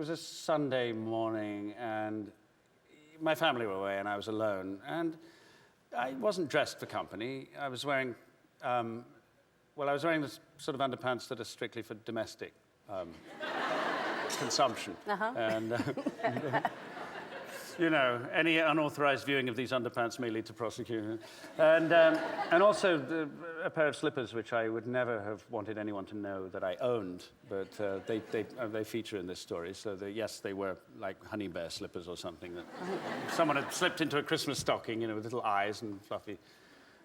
was a Sunday morning, and my family were away, and I was alone. And I wasn't dressed for company. I was wearing, I was wearing the sort of underpants that are strictly for domestic consumption. And, you know, any unauthorized viewing of these underpants may lead to prosecution. And also a pair of slippers, which I would never have wanted anyone to know that I owned, but they feature in this story. So yes, they were like honey bear slippers or something that someone had slipped into a Christmas stocking, you know, with little eyes and fluffy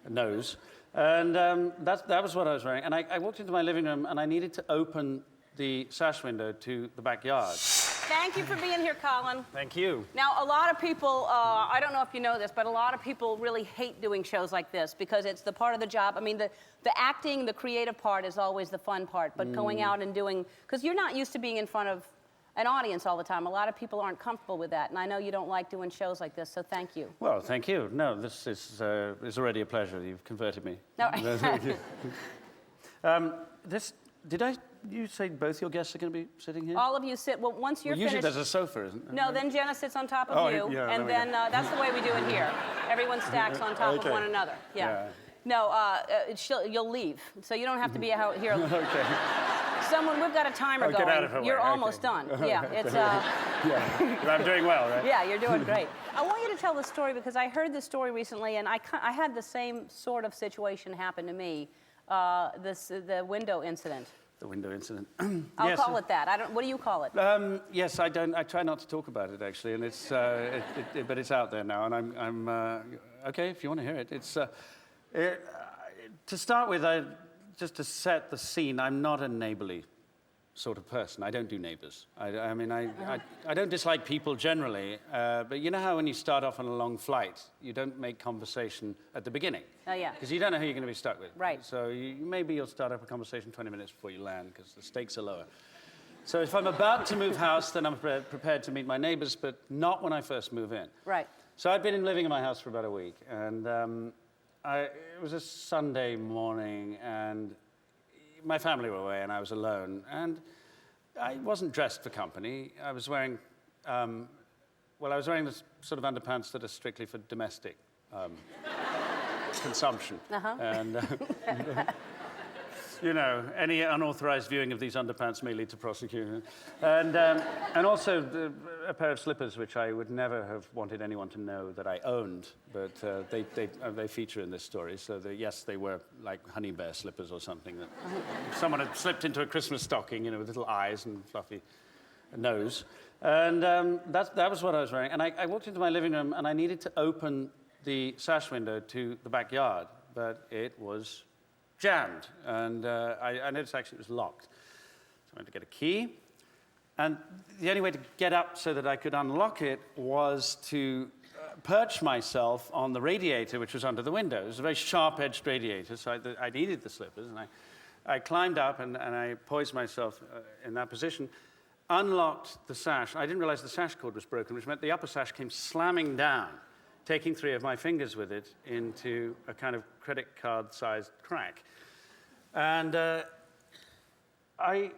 nose. And that was what I was wearing. And I walked into my living room, and I needed to open the sash window to the backyard. Thank you for being here, Colin. Thank you. Now, a lot of people, I don't know if you know this, but a lot of people really hate doing shows like this because it's the part of the job. I mean, the acting, the creative part is always the fun part, but going out and doing, because you're not used to being in front of an audience all the time. A lot of people aren't comfortable with that, and I know you don't like doing shows like this, so thank you. Well, thank you. No, this is already a pleasure. You've converted me. No. You say both your guests are going to be sitting here? All of you sit, well, once you're usually finished... there's a sofa, isn't there? No, then Jenna sits on top of you, yeah, and then that's the way we do it here. Everyone stacks on top of one another. Yeah. No, you'll leave, so you don't have to be out here. Okay. We've got a timer going. Get out of her way. You're almost done. Yeah, it's... Yeah, I'm doing well, right? Yeah, you're doing great. I want you to tell the story because I heard this story recently, and I had the same sort of situation happen to me, the window incident. The window incident. I'll call it that. What do you call it? Yes, I don't. I try not to talk about it actually, and it's but it's out there now, and I'm okay if you want to hear it. To start with, just to set the scene, I'm not a neighborly sort of person. I don't do neighbors. I don't dislike people generally, but you know how when you start off on a long flight, you don't make conversation at the beginning. Oh, yeah. Because you don't know who you're going to be stuck with. Right. So maybe you'll start up a conversation 20 minutes before you land, because the stakes are lower. So if I'm about to move house, then I'm prepared to meet my neighbors, but not when I first move in. Right. So I'd been living in my house for about a week, and it was a Sunday morning, and my family were away, and I was alone, and I wasn't dressed for company. I was wearing, I was wearing the sort of underpants that are strictly for domestic consumption. And, you know, any unauthorized viewing of these underpants may lead to prosecution. And also a pair of slippers, which I would never have wanted anyone to know that I owned, but they feature in this story. So yes, they were like honey bear slippers or something that someone had slipped into a Christmas stocking, you know, with little eyes and fluffy nose. And that was what I was wearing. And I walked into my living room, and I needed to open the sash window to the backyard, but it was jammed, and I noticed actually it was locked. So I went to get a key, and the only way to get up so that I could unlock it was to perch myself on the radiator, which was under the window. It was a very sharp-edged radiator, so I needed the slippers, and I climbed up, and I poised myself in that position, unlocked the sash. I didn't realize the sash cord was broken, which meant the upper sash came slamming down, taking 3 of my fingers with it into a kind of credit card-sized crack. And I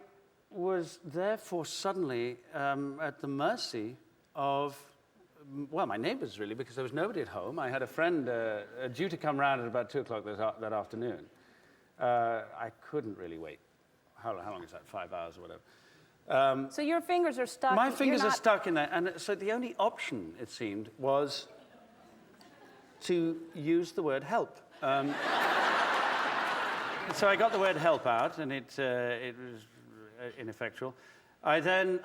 was therefore suddenly at the mercy of, well, my neighbors, really, because there was nobody at home. I had a friend due to come round at about 2 o'clock that afternoon. I couldn't really wait. How long is that, 5 hours or whatever? So your fingers are stuck. My fingers are stuck in there. And so the only option, it seemed, was to use the word help. So I got the word help out, and it was ineffectual. I then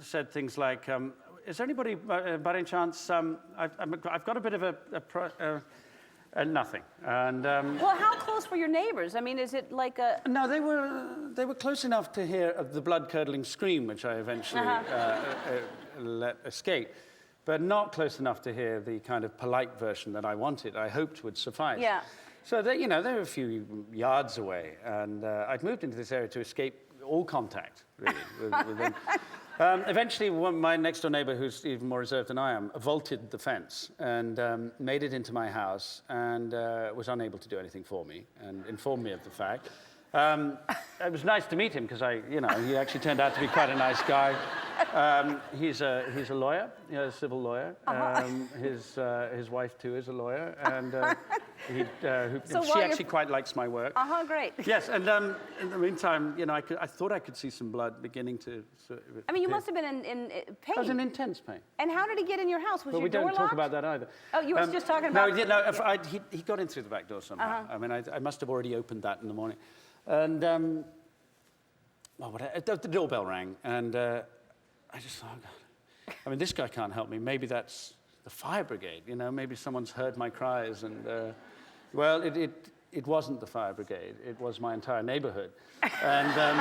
said things like, is there anybody, by any chance, I've got a bit of nothing. And, well, how close were your neighbors? I mean, is it like a... No, they were close enough to hear the blood-curdling scream, which I eventually let escape, but not close enough to hear the kind of polite version that I wanted, I hoped would suffice. Yeah. So, they were a few yards away, and I'd moved into this area to escape all contact, really, with them. Eventually, my next-door neighbor, who's even more reserved than I am, vaulted the fence and made it into my house and was unable to do anything for me and informed me of the fact. It was nice to meet him because he actually turned out to be quite a nice guy. He's a lawyer, a civil lawyer. His wife too is a lawyer, and she actually quite likes my work. Great. Yes, and in the meantime, I thought I could see some blood beginning to. I mean, you must have been in pain. I was in intense pain. And how did he get in your house? Was your door locked? We don't talk about that either. Oh, you were just talking about. He got in through the back door somehow. I mean, I must have already opened that in the morning, and the doorbell rang, and I just thought, oh God. I mean, this guy can't help me. Maybe that's the fire brigade. Maybe someone's heard my cries, and well, it wasn't the fire brigade. It was my entire neighborhood, and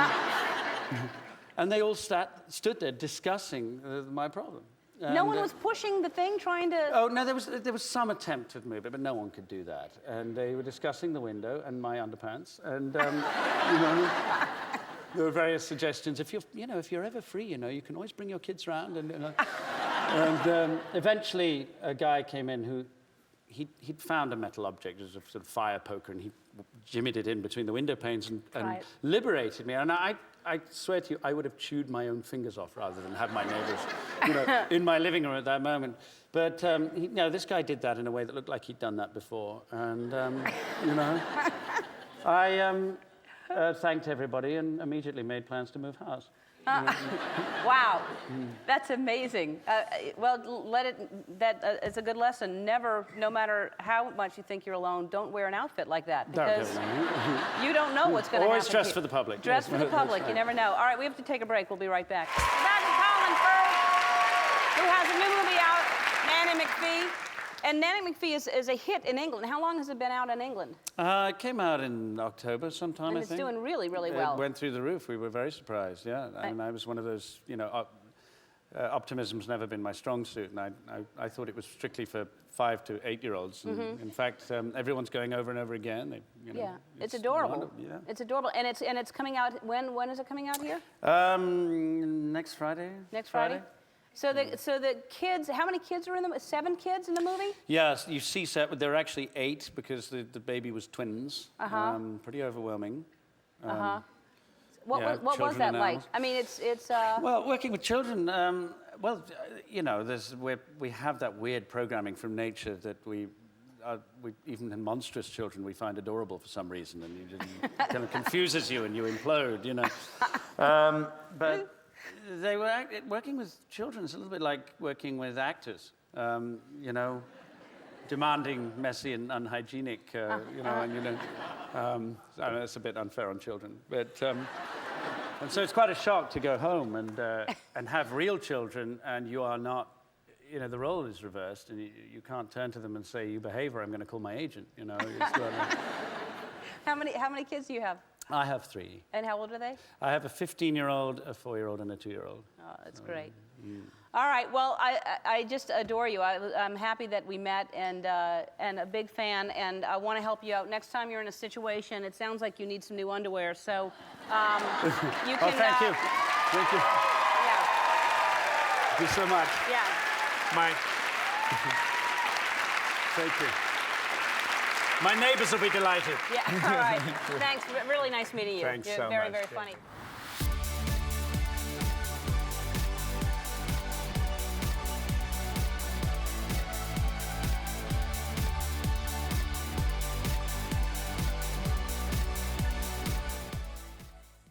and they all stood there discussing my problem. And, no one was pushing the thing, trying to. Oh no, there was some attempt to move it, but no one could do that. And they were discussing the window and my underpants, and there were various suggestions. If you're ever free, you can always bring your kids round, and eventually a guy came in who he'd found a metal object, it was a sort of fire poker, and he jimmied it in between the window panes and liberated me. And I swear to you, I would have chewed my own fingers off rather than have my neighbors, in my living room at that moment. But this guy did that in a way that looked like he'd done that before, and I thanked everybody and immediately made plans to move house. Wow, that's amazing. Well, it's a good lesson. Never, no matter how much you think you're alone, don't wear an outfit like that, because you don't know what's going to happen. Always dress for the public. Dress for the public. You never know. All right, we have to take a break. We'll be right back. We're back with Colin Firth, who has a new movie out, Nanny McPhee. And Nanny McPhee is a hit in England. How long has it been out in England? It came out in October sometime, and I think. It's doing really, really well. It went through the roof. We were very surprised, yeah. And I was one of those, optimism's never been my strong suit, and I thought it was strictly for 5 to 8-year-olds. In fact, everyone's going over and over again. It's adorable. Yeah. It's adorable, and it's coming out. When is it coming out here? Next Friday. Next Friday. So the kids, how many kids are in the 7 kids in the movie? Yes, you see, there are actually 8 because the baby was twins. Pretty overwhelming. What was that like? I mean, it's. Well, working with children. We have that weird programming from nature that we even in monstrous children we find adorable for some reason, and it kind of confuses you and you implode, But they were working with children is a little bit like working with actors, demanding, messy, and unhygienic, and I know it's a bit unfair on children, but and so it's quite a shock to go home and have real children, and you are not, the role is reversed, and you can't turn to them and say, "You behave, or I'm going to call my agent." How many kids do you have? I have 3. And how old are they? I have a 15-year-old, a 4-year-old, and a 2-year-old. Oh, that's great. All right. Well, I just adore you. I'm happy that we met, and a big fan. And I want to help you out. Next time you're in a situation, it sounds like you need some new underwear. So you can. Oh, thank you. Thank you. Yeah. Thank you so much. Yeah. Thank you. My neighbors will be delighted. Yeah. All right. Thanks. Really nice meeting you. Thanks You're so very, much. very funny.